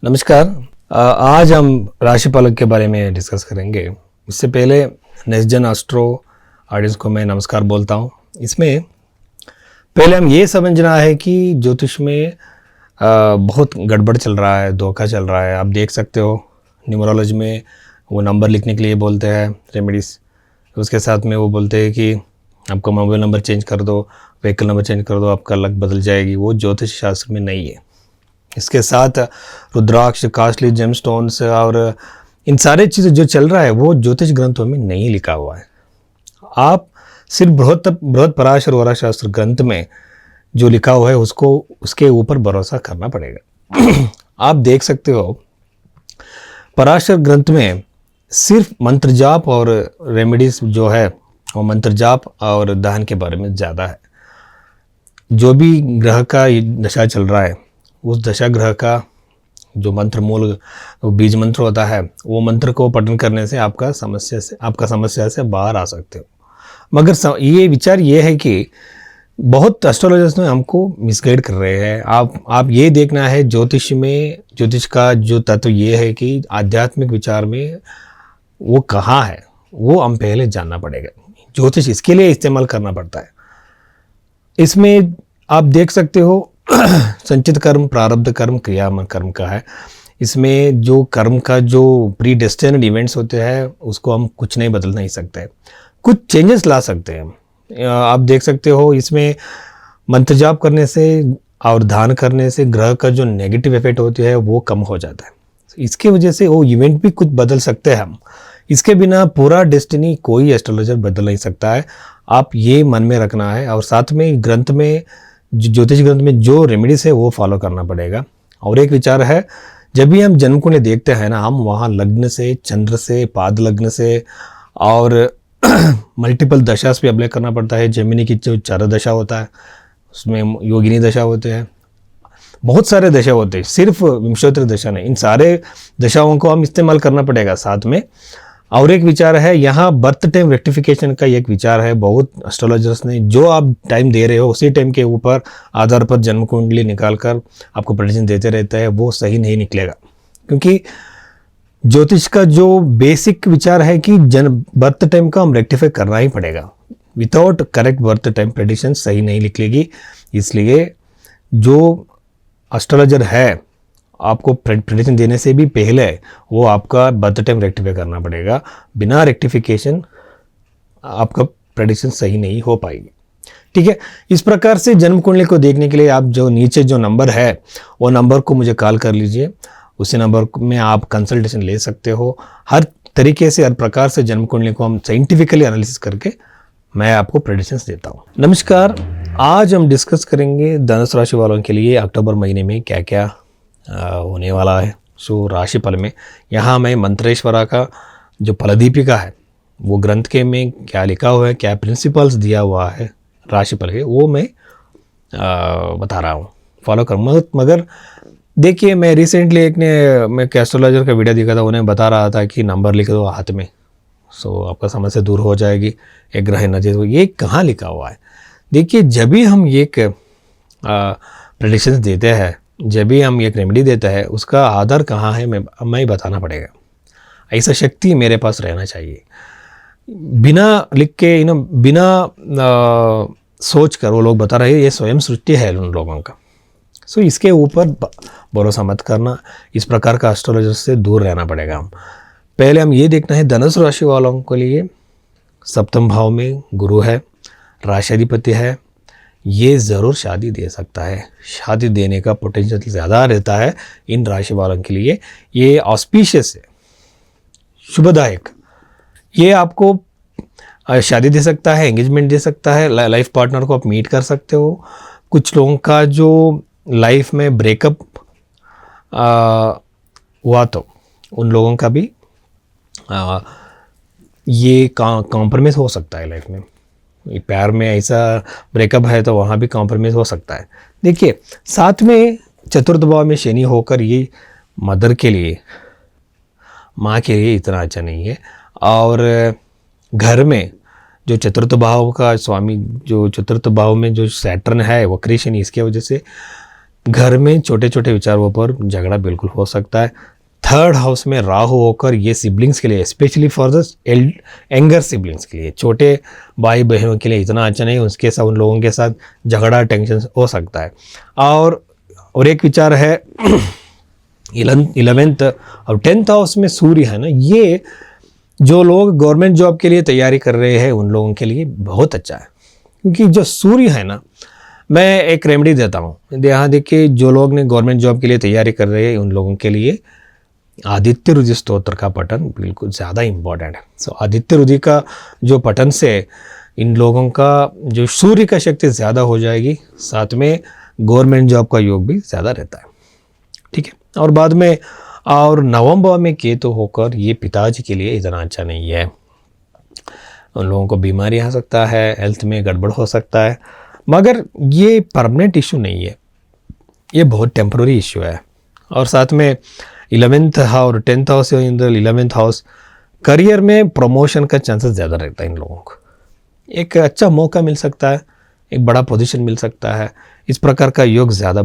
नमस्कार। आज हम राशिफल के बारे में डिस्कस करेंगे। इससे पहले नेक्स्ट एस्ट्रो ऑडियंस को मैं नमस्कार बोलता हूँ। इसमें पहले हम ये समझना है कि ज्योतिष में बहुत गड़बड़ चल रहा है, धोखा चल रहा है। आप देख सकते हो न्यूमरोलॉजी में वो नंबर लिखने के लिए बोलते हैं रेमेडीज, उसके साथ में वो बोलते हैं कि आपका मोबाइल नंबर चेंज कर दो, व्हीकल नंबर चेंज कर दो, आपका लक बदल जाएगी। वो ज्योतिष शास्त्र में नहीं है। इसके साथ रुद्राक्ष, कास्टली जेमस्टोन्स और इन सारे चीज़ें जो चल रहा है वो ज्योतिष ग्रंथों में नहीं लिखा हुआ है। आप सिर्फ बृहत पराशर वरा शास्त्र ग्रंथ में जो लिखा हुआ है उसको उसके ऊपर भरोसा करना पड़ेगा। आप देख सकते हो पराशर ग्रंथ में सिर्फ मंत्र जाप और रेमेडीज जो है वो मंत्र जाप और दहन के बारे में ज़्यादा है। जो भी ग्रह का दशा चल रहा है उस दशा ग्रह का जो मंत्र मूल बीज मंत्र होता है वो मंत्र को पठन करने से आपका समस्या से बाहर आ सकते हो। मगर ये विचार ये है कि बहुत एस्ट्रोलॉजर्स ने हमको मिसगाइड कर रहे हैं। आप ये देखना है ज्योतिष का जो तत्व ये है कि आध्यात्मिक विचार में वो कहाँ है वो हम पहले जानना पड़ेगा। ज्योतिष इसके लिए इस्तेमाल करना पड़ता है। इसमें आप देख सकते हो संचित कर्म, प्रारब्ध कर्म, क्रिया कर्म का है। इसमें जो कर्म का जो प्री डेस्टिनेड इवेंट्स होते हैं उसको हम कुछ नहीं बदल नहीं सकते, कुछ चेंजेस ला सकते हैं। आप देख सकते हो इसमें मंत्र जाप करने से और ध्यान करने से ग्रह का जो नेगेटिव इफेक्ट होती है वो कम हो जाता है। इसके वजह से वो इवेंट भी कुछ बदल सकते हैं हम। इसके बिना पूरा डेस्टिनी कोई एस्ट्रोलॉजर बदल नहीं सकता है। आप ये मन में रखना है। और साथ में ग्रंथ में ज्योतिष ग्रंथ में जो रेमेडीज है वो फॉलो करना पड़ेगा। और एक विचार है, जब भी हम जन्म कुंडली देखते हैं ना, हम वहाँ लग्न से, चंद्र से, पाद लग्न से और मल्टीपल दशा से भी अप्लाई करना पड़ता है। जेमिनी की जो चार दशा होता है उसमें योगिनी दशा होते हैं, बहुत सारे दशा होते हैं, सिर्फ विंशोत्तर दशा नहीं। इन सारे दशाओं को हम इस्तेमाल करना पड़ेगा साथ में। और एक विचार है यहाँ बर्थ टाइम रेक्टिफिकेशन का एक विचार है। बहुत एस्ट्रोलॉजर्स ने जो आप टाइम दे रहे हो उसी टाइम के ऊपर आधार पर जन्म कुंडली निकाल कर आपको प्रेडिक्शन देते रहता है, वो सही नहीं निकलेगा। क्योंकि ज्योतिष का जो बेसिक विचार है कि बर्थ टाइम का हम रेक्टिफाई करना ही पड़ेगा। Without correct birth time prediction सही नहीं निकलेगी। इसलिए जो एस्ट्रोलॉजर है आपको प्रेडिक्शन देने से भी पहले वो आपका बर्थ टाइम रेक्टिफाई करना पड़ेगा। बिना रेक्टिफिकेशन आपका प्रेडिक्शन सही नहीं हो पाएगी। ठीक है, इस प्रकार से जन्म कुंडली को देखने के लिए आप जो नीचे जो नंबर है वो नंबर को मुझे कॉल कर लीजिए। उसी नंबर में आप कंसल्टेशन ले सकते हो। हर तरीके से, हर प्रकार से जन्म कुंडली को हम साइंटिफिकली एनालिसिस करके मैं आपको प्रेडिक्शंस देता हूँ। नमस्कार, आज हम डिस्कस करेंगे धनुष राशि वालों के लिए अक्टूबर महीने में क्या क्या होने वाला है। सो राशिफल में यहाँ मैं मंत्रेश्वरा का जो फलदीपिका है वो ग्रंथ के में क्या लिखा हुआ है, क्या प्रिंसिपल्स दिया हुआ है राशिफल के, वो मैं बता रहा हूँ, फॉलो करूँ। मगर देखिए, मैं रिसेंटली मैं एस्ट्रोलॉजर का वीडियो देखा था, उन्हें बता रहा था कि नंबर लिख दो हाथ में, सो आपका समस्या दूर हो जाएगी, एक ग्रह एनर्जी। तो ये कहाँ लिखा हुआ है? देखिए, जब भी हम एक प्रेडिक्शंस देते हैं, जब भी हम एक रेमेडी देता है, उसका आधार कहाँ है मैं बताना पड़ेगा। ऐसा शक्ति मेरे पास रहना चाहिए। बिना लिख के बिना सोच कर वो लोग बता रहे हैं, ये स्वयं सृष्टि है उन लोगों का। सो इसके ऊपर भरोसा मत करना। इस प्रकार का एस्ट्रोलॉजर से दूर रहना पड़ेगा। हम पहले हम ये देखना है धनुष राशि वालों के लिए सप्तम भाव में गुरु है, राशियाधिपति है। ये ज़रूर शादी दे सकता है। शादी देने का पोटेंशियल ज़्यादा रहता है इन राशि वालों के लिए। ये ऑस्पिशियस है, शुभदायक। ये आपको शादी दे सकता है, एंगेजमेंट दे सकता है, लाइफ पार्टनर को आप मीट कर सकते हो। कुछ लोगों का जो लाइफ में ब्रेकअप हुआ तो उन लोगों का भी ये कॉम्प्रोमाइज़ हो सकता है लाइफ में। प्यार में ऐसा ब्रेकअप है तो वहाँ भी कॉम्प्रोमाइज़ हो सकता है। देखिए, साथ में चतुर्थ भाव में शनि होकर ये मदर के लिए, माँ के लिए इतना अच्छा नहीं है। और घर में जो चतुर्थ भाव का स्वामी, जो चतुर्थ भाव में जो सैटर्न है वक्री शनि, इसके वजह से घर में छोटे छोटे विचारों पर झगड़ा बिल्कुल हो सकता है। थर्ड हाउस में राहु होकर ये सिबलिंग्स के लिए, specially for the younger siblings के लिए, छोटे भाई बहनों के लिए इतना अच्छा नहीं, उसके साथ उन लोगों के साथ झगड़ा टेंशन हो सकता है। और एक विचार है 11th और 10th हाउस में सूर्य है ना, ये जो लोग गवर्नमेंट जॉब के लिए तैयारी कर रहे हैं उन लोगों के लिए बहुत अच्छा है, क्योंकि जो सूर्य है ना, मैं एक रेमेडी देता हूँ। यहाँ देखिए, जो लोग ने गवर्नमेंट जॉब के लिए तैयारी कर रहे हैं उन लोगों के लिए आदित्य हृदय स्तोत्र का पठन बिल्कुल ज़्यादा इम्पॉर्टेंट है। सो आदित्य हृदय का जो पठन से इन लोगों का जो सूर्य का शक्ति ज़्यादा हो जाएगी, साथ में गवर्नमेंट जॉब का योग भी ज़्यादा रहता है। ठीक है। और बाद में और नवंबर में केतु होकर ये पिताजी के लिए इतना अच्छा नहीं है, उन लोगों को बीमारी आ सकता है, हेल्थ में गड़बड़ हो सकता है, मगर ये परमानेंट इशू नहीं है, ये बहुत टेम्पररी इशू है। और साथ में 11th और 10th house, 11th house, career में प्रमोशन का चांसेस ज़्यादा रहता है। इन लोगों को एक अच्छा मौका मिल सकता है, एक बड़ा पोजीशन मिल सकता है, इस प्रकार का योग ज़्यादा